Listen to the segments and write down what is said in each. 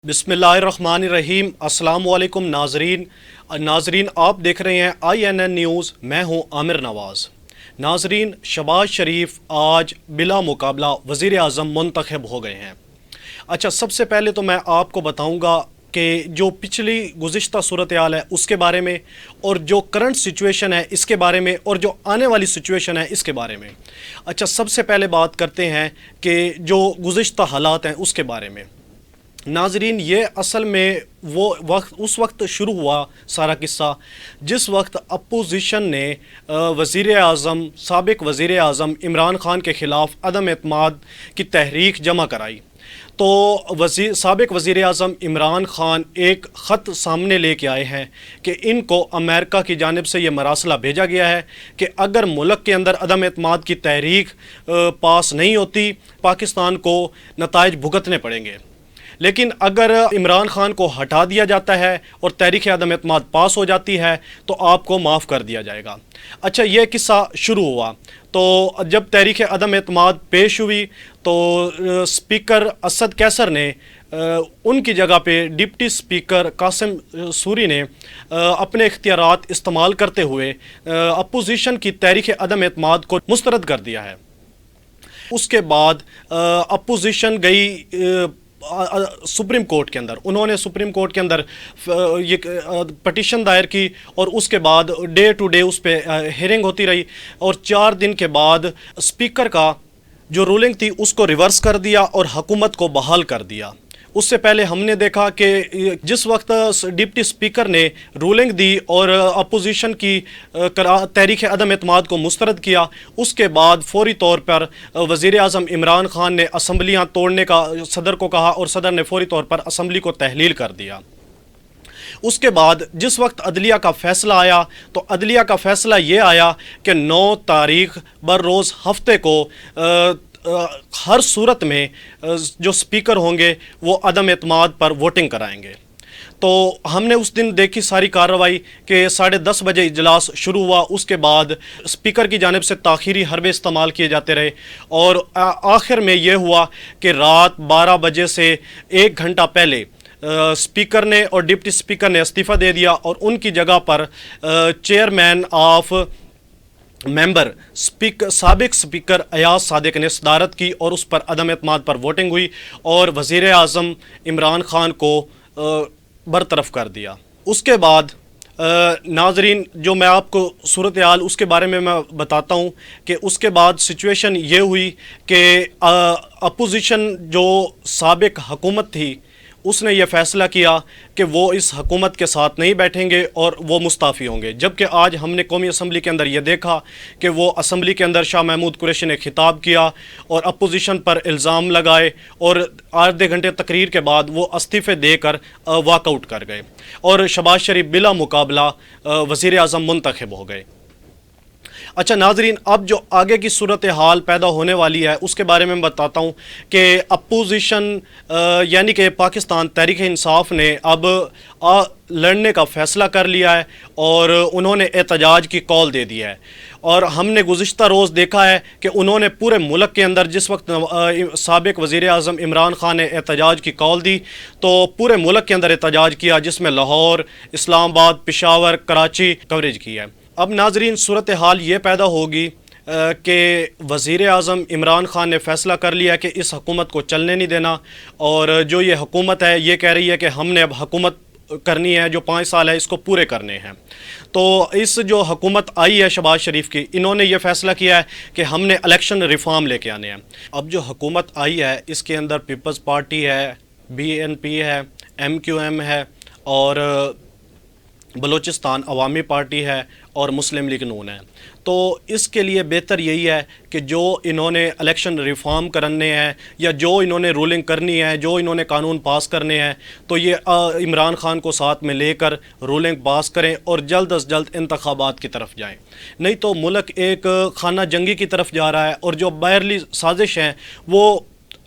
बिस्मिल्लाहिर्रहमानिर्रहीम। अस्सलाम वालेकुम नाजरीन आप देख रहे हैं INN न्यूज़। मैं हूं आमिर नवाज़। नाजरीन, शहबाज शरीफ आज बिला मुकाबला वज़ीर आज़म मुंतखब हो गए हैं। अच्छा, सबसे पहले तो मैं आपको बताऊंगा कि जो पिछली गुज़िश्ता सूरत हाल है उसके बारे में, और जो करंट सिचुएशन है इसके बारे में, और जो आने वाली सिचुएशन है इसके बारे में। अच्छा, सबसे पहले बात करते हैं कि जो गुज़िश्ता हालात हैं उसके बारे में। नाजरीन, ये असल में वो वक्त उस वक्त शुरू हुआ सारा किस्सा जिस वक्त अपोजिशन ने वज़ीर आज़म साबिक़ वज़ीर आज़म इमरान ख़ान के ख़िलाफ़ अदम एतमाद की तहरीक जमा कराई। तो साबिक़ वज़ीर आज़म इमरान ख़ान एक ख़त सामने लेके आए हैं कि इनको अमेरिका की जानिब से ये मरासला भेजा गया है कि अगर मुल्क के अंदर अदम एतमाद की तहरीक पास नहीं होती, पाकिस्तान को नताइज भुगतने पड़ेंगे। लेकिन अगर इमरान ख़ान को हटा दिया जाता है और तहरीक अदम एतमाद पास हो जाती है तो आपको माफ़ कर दिया जाएगा। अच्छा, ये किस्सा शुरू हुआ तो जब तहरीक अदम एतमाद पेश हुई तो स्पीकर असद कैसर ने उनकी जगह पे डिप्टी स्पीकर कासिम सूरी ने अपने इख्तियारात इस्तेमाल करते हुए अपोजिशन की तहरीक अदम एतमाद को मुस्तरद कर दिया है। उसके बाद अपोजिशन गई सुप्रीम कोर्ट के अंदर। उन्होंने सुप्रीम कोर्ट के अंदर ये पटिशन दायर की और उसके बाद डे टू डे उस पर हियरिंग होती रही, और 4 दिन के बाद स्पीकर का जो रूलिंग थी उसको रिवर्स कर दिया और हुकूमत को बहाल कर दिया। उससे पहले हमने देखा कि जिस वक्त डिप्टी स्पीकर ने रूलिंग दी और अपोजिशन की तहरीक अदम एतमाद को मुस्तरद किया, उसके बाद फौरी तौर पर वज़ीर आज़म इमरान ख़ान ने असम्बलियाँ तोड़ने का सदर को कहा और सदर ने फौरी तौर पर असम्बली को तहलील कर दिया। उसके बाद जिस वक्त अदलिया का फ़ैसला आया तो अदलिया का फ़ैसला ये आया कि 9 तारीख़ बर रोज़ हफ्ते को हर सूरत में जो स्पीकर होंगे वो अदम एतमाद पर वोटिंग कराएंगे। तो हमने उस दिन देखी सारी कार्रवाई कि 10:30 बजे इजलास शुरू हुआ। उसके बाद स्पीकर की जानिब से ताख़ीरी हरबे इस्तेमाल किए जाते रहे और आखिर में ये हुआ कि रात 12 बजे से 1 घंटा पहले स्पीकर ने और डिप्टी स्पीकर ने इस्तीफ़ा दे दिया और उनकी जगह पर चेयरमैन ऑफ मेंबर साबिक़ स्पीकर अयाज सादिक ने सदारत की और उस पर अदम एतमाद पर वोटिंग हुई और वज़ीर आज़म इमरान ख़ान को बरतरफ कर दिया। उसके बाद नाजरीन, जो मैं आपको सूरत हाल उसके बारे में मैं बताता हूँ कि उसके बाद सिचुएशन ये हुई कि अपोजिशन जो साबिक़ हुकूमत थी उसने ये फ़ैसला किया कि वो इस हुकूमत के साथ नहीं बैठेंगे और वो मुस्ताफ़ी होंगे। जबकि आज हमने कौमी असम्बली के अंदर ये देखा कि वो असम्बली के अंदर शाह महमूद कुरैशी ने खिताब किया और अपोजिशन पर इल्ज़ाम लगाए और आधे घंटे तकरीर के बाद वो इस्तीफ़े देकर वॉकआउट कर गए और शहबाज शरीफ बिला मुकाबला वज़ीर आज़म मुंतखब हो गए। अच्छा नाजरीन, अब जो आगे की सूरत हाल पैदा होने वाली है उसके बारे में बताता हूँ कि अपोजिशन यानी कि पाकिस्तान तहरीक इंसाफ ने अब लड़ने का फ़ैसला कर लिया है और उन्होंने एहतजाज की कॉल दे दी है। और हमने गुज़िश्ता रोज़ देखा है कि उन्होंने पूरे मुल्क के अंदर जिस वक्त साबिक़ वज़ीर आज़म इमरान ख़ान ने एहतजाज की कॉल दी तो पूरे मुल्क के अंदर एहतजाज किया, जिसमें लाहौर, इस्लामाबाद, पेशावर, कराची कवरेज की है। अब नाजरीन, सूरत हाल ये पैदा होगी कि वज़ीर आज़म इमरान ख़ान ने फ़ैसला कर लिया कि इस हुकूमत को चलने नहीं देना, और जो ये हुकूमत है ये कह रही है कि हमने अब हुकूमत करनी है, जो 5 साल है इसको पूरे करने हैं। तो इस जो हुकूमत आई है शहबाज शरीफ की, इन्होंने ये फ़ैसला किया है कि हमने इलेक्शन रिफ़ॉर्म लेके आने हैं। अब जो हुकूमत आई है इसके अंदर पीपल्स पार्टी है, BNP है, MQM है और बलूचिस्तान अवामी पार्टी है और मुस्लिम लीग नून है। तो इसके लिए बेहतर यही है कि जो इन्होंने इलेक्शन रिफ़ॉर्म करने हैं या जो इन्होंने रूलिंग करनी है, जो इन्होंने कानून पास करने हैं, तो ये इमरान ख़ान को साथ में लेकर रूलिंग पास करें और जल्द अज जल्द इंतखाबात की तरफ जाएं। नहीं तो मुल्क एक खाना जंगी की तरफ जा रहा है और जो बाहरली साजिश हैं वो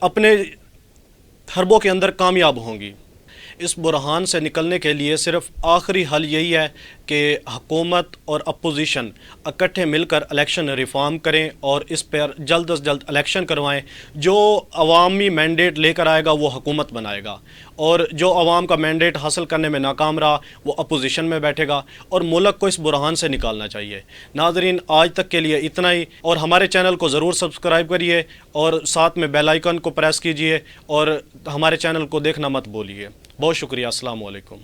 अपने हरबों के अंदर कामयाब होंगी। اس بحران سے نکلنے کے لیے صرف آخری حل یہی ہے کہ حکومت اور اپوزیشن اکٹھے مل کر الیکشن ریفارم کریں اور اس پر جلد از جلد الیکشن کروائیں. جو عوامی مینڈیٹ لے کر آئے گا وہ حکومت بنائے گا، اور جو عوام کا مینڈیٹ حاصل کرنے میں ناکام رہا وہ اپوزیشن میں بیٹھے گا، اور ملک کو اس بحران سے نکالنا چاہیے. ناظرین، آج تک کے لیے اتنا ہی، اور ہمارے چینل کو ضرور سبسکرائب کریے اور ساتھ میں بیل آئیکن کو پریس کیجئے اور ہمارے چینل کو دیکھنا مت بھولیے. بہت شکریہ. السلام علیکم.